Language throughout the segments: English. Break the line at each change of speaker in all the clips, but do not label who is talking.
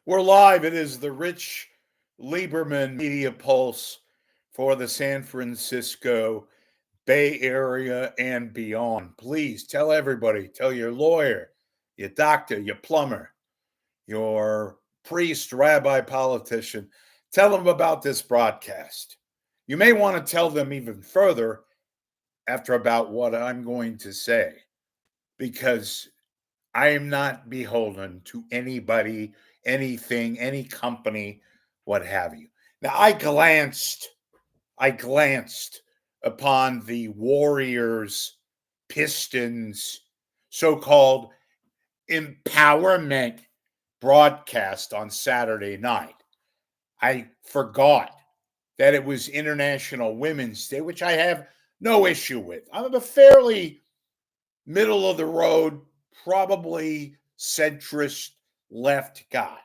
We're live. It is the Rich Lieberman Media Pulse for the San Francisco Bay Area and beyond. Please tell everybody, tell your lawyer, your doctor, your plumber, your priest, rabbi, politician, tell them about this broadcast. You may want to tell them even further after about what I'm going to say, because I am not beholden to anybody, anything, any company, what have you. Now, I glanced upon the Warriors Pistons so-called empowerment broadcast on Saturday night. I forgot that it was International Women's Day, which I have no issue with. I'm a fairly middle of the road, probably centrist left guy.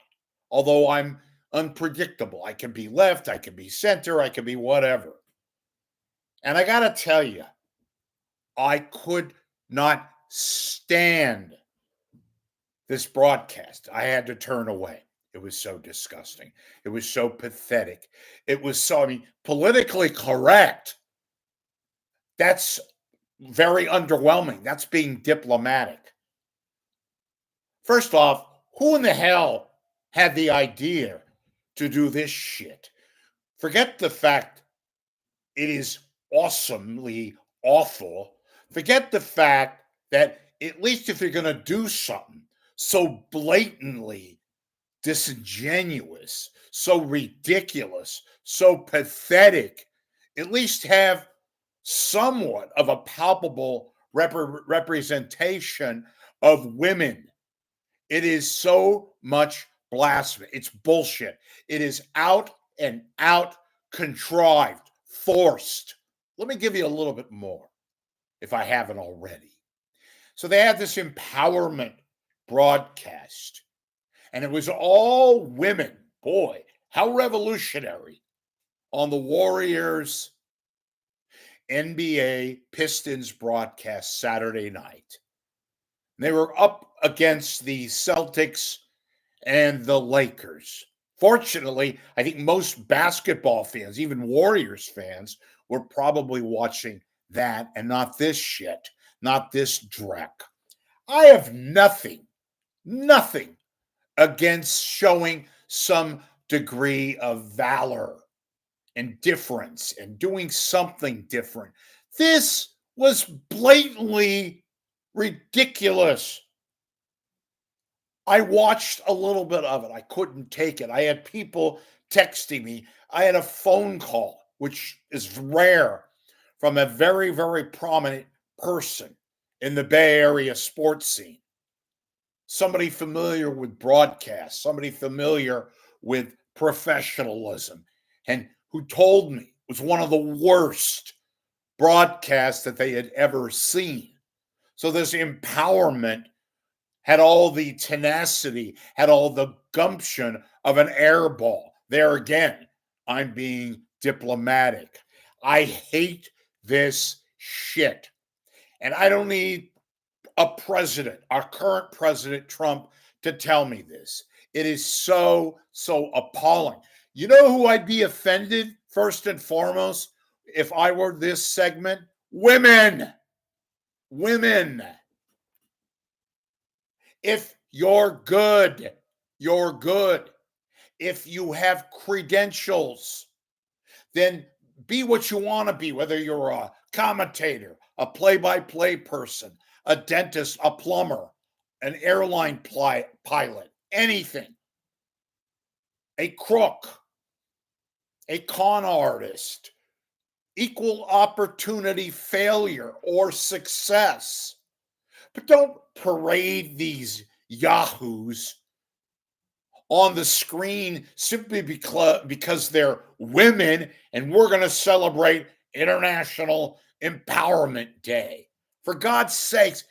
Although I'm unpredictable. I can be left, I can be center, I can be whatever. And I got to tell you, I could not stand this broadcast. I had to turn away. It was so disgusting. It was so pathetic. It was so, politically correct. That's very underwhelming. That's being diplomatic. First off, who in the hell had the idea to do this shit? Forget the fact it is awesomely awful. Forget the fact that at least if you're going to do something so blatantly disingenuous, so ridiculous, so pathetic, at least have somewhat of a palpable representation of women. It is so much blasphemy. It's bullshit. It is out and out contrived, forced. Let me give you a little bit more, if I haven't already. So they had this empowerment broadcast, and it was all women. Boy, how revolutionary, on the Warriors NBA Pistons broadcast Saturday night. They were up against the Celtics and the Lakers. Fortunately, I think most basketball fans, even Warriors fans, were probably watching that and not this shit, not this dreck. I have nothing against showing some degree of valor and difference and doing something different. This was blatantly ridiculous. I watched a little bit of it. I couldn't take it. I had people texting me. I had a phone call, which is rare, from a very, very prominent person in the Bay Area sports scene. Somebody familiar with broadcast, somebody familiar with professionalism, and who told me it was one of the worst broadcasts that they had ever seen. So this empowerment had all the tenacity, had all the gumption of an air ball. There again, I'm being diplomatic. I hate this shit. And I don't need a president, our current president, Trump, to tell me this. It is so appalling. You know who I'd be offended, first and foremost, if I were this segment? Women. Women. If you're good, you're good. If you have credentials, then be what you want to be, whether you're a commentator, a play-by-play person, a dentist, a plumber, an airline pilot, anything. A crook, a con artist, equal opportunity failure or success. But don't parade these yahoos on the screen simply because they're women and we're going to celebrate International Empowerment Day. For God's sakes,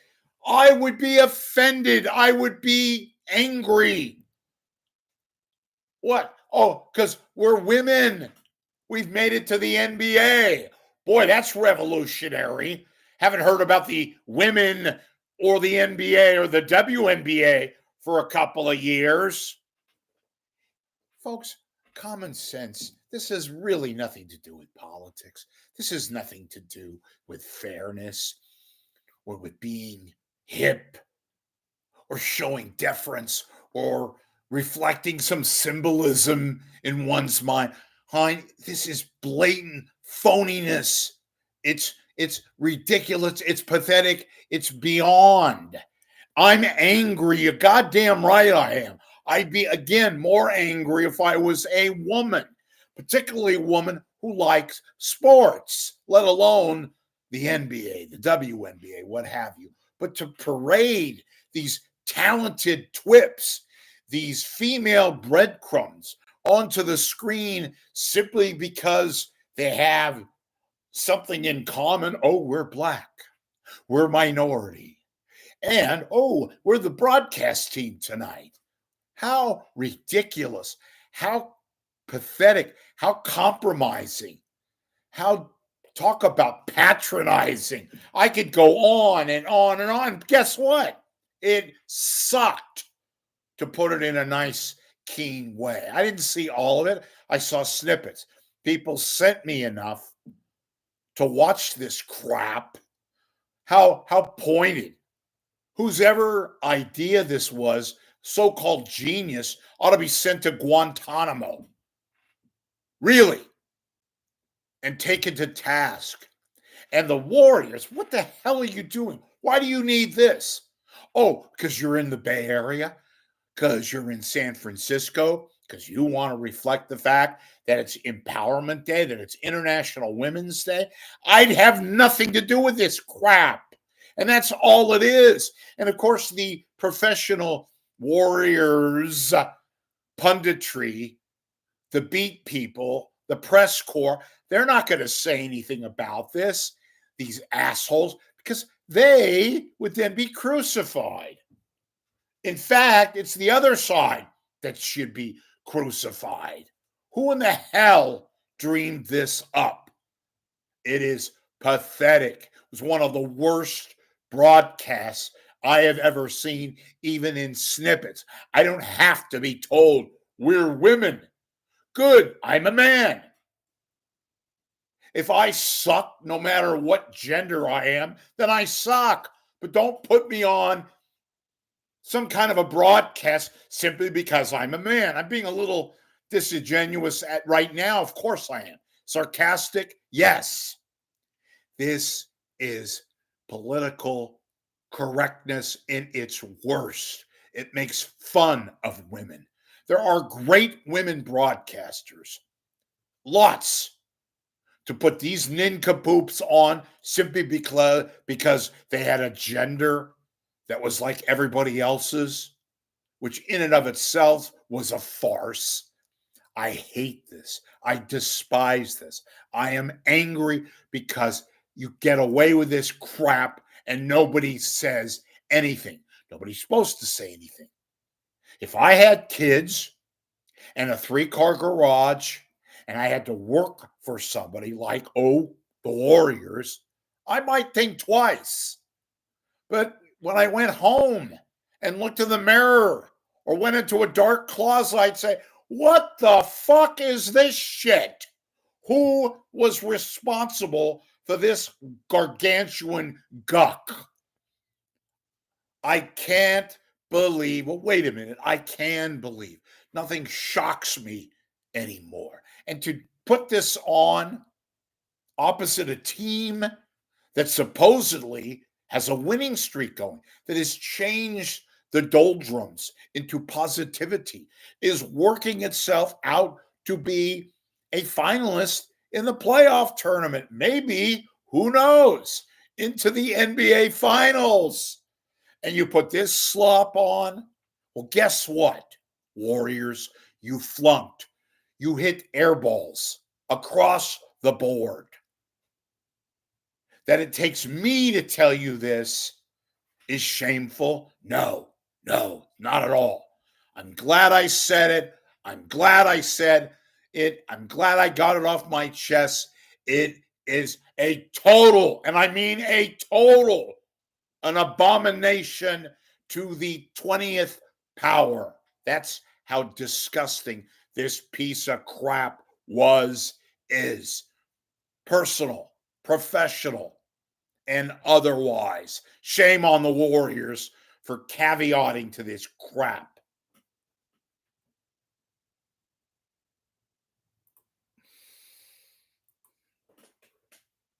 I would be offended. I would be angry. What? Oh, because we're women. We've made it to the NBA. Boy, that's revolutionary. Haven't heard about the women or the NBA or the WNBA for a couple of years. Folks, common sense. This has really nothing to do with politics. This has nothing to do with fairness or with being hip or showing deference or reflecting some symbolism in one's mind. This is blatant phoniness. It's ridiculous. It's pathetic. It's beyond. I'm angry. You're goddamn right I am. I'd be, again, more angry if I was a woman, particularly a woman who likes sports, let alone the NBA, the WNBA, what have you. But to parade these talented twips, these female breadcrumbs onto the screen simply because they have something in common. Oh, we're black, we're minority, and oh, we're the broadcast team tonight. How ridiculous, how pathetic, how compromising, how talk about patronizing. I could go on and on and on. Guess what? It sucked, to put it in a nice, keen way. I didn't see all of it. I saw snippets. People sent me enough to watch this crap. How pointed. Whose ever idea this was, so-called genius, ought to be sent to Guantanamo. Really. And taken to task. And the Warriors, what the hell are you doing? Why do you need this? Oh, because you're in the Bay Area, because you're in San Francisco, because you want to reflect the fact that it's Empowerment Day, that it's International Women's Day. I'd have nothing to do with this crap. And that's all it is. And of course, the professional Warriors punditry, the beat people, the press corps, they're not going to say anything about this, these assholes, because they would then be crucified. In fact, it's the other side that should be crucified. Who in the hell dreamed this up? It is pathetic. It was one of the worst broadcasts I have ever seen, even in snippets. I don't have to be told we're women. Good, I'm a man. If I suck, no matter what gender I am, then I suck. But don't put me on some kind of a broadcast simply because I'm a man. I'm being a little disingenuous right now. Of course I am. Sarcastic? Yes. This is political correctness in its worst. It makes fun of women. There are great women broadcasters. Lots. To put these nincompoops on simply because they had a gender that was like everybody else's, which in and of itself was a farce. I hate this. I despise this. I am angry because you get away with this crap and nobody says anything. Nobody's supposed to say anything. If I had kids and a 3-car garage and I had to work for somebody like, the Warriors, I might think twice. But when I went home and looked in the mirror or went into a dark closet, I'd say, what the fuck is this shit? Who was responsible for this gargantuan guck? I can't believe, well, wait a minute, I can believe. Nothing shocks me anymore. And to put this on opposite a team that supposedly has a winning streak going, that has changed the doldrums into positivity, is working itself out to be a finalist in the playoff tournament. Maybe, who knows, into the NBA Finals. And you put this slop on, well, guess what, Warriors? You flunked. You hit air balls across the board. That it takes me to tell you this is shameful? No, not at all. I'm glad I said it. I'm glad I said it. I'm glad I got it off my chest. It is a total, and I mean a total, an abomination to the 20th power. That's how disgusting this piece of crap was, is. Personal, professional, and otherwise. Shame on the Warriors for caveating to this crap.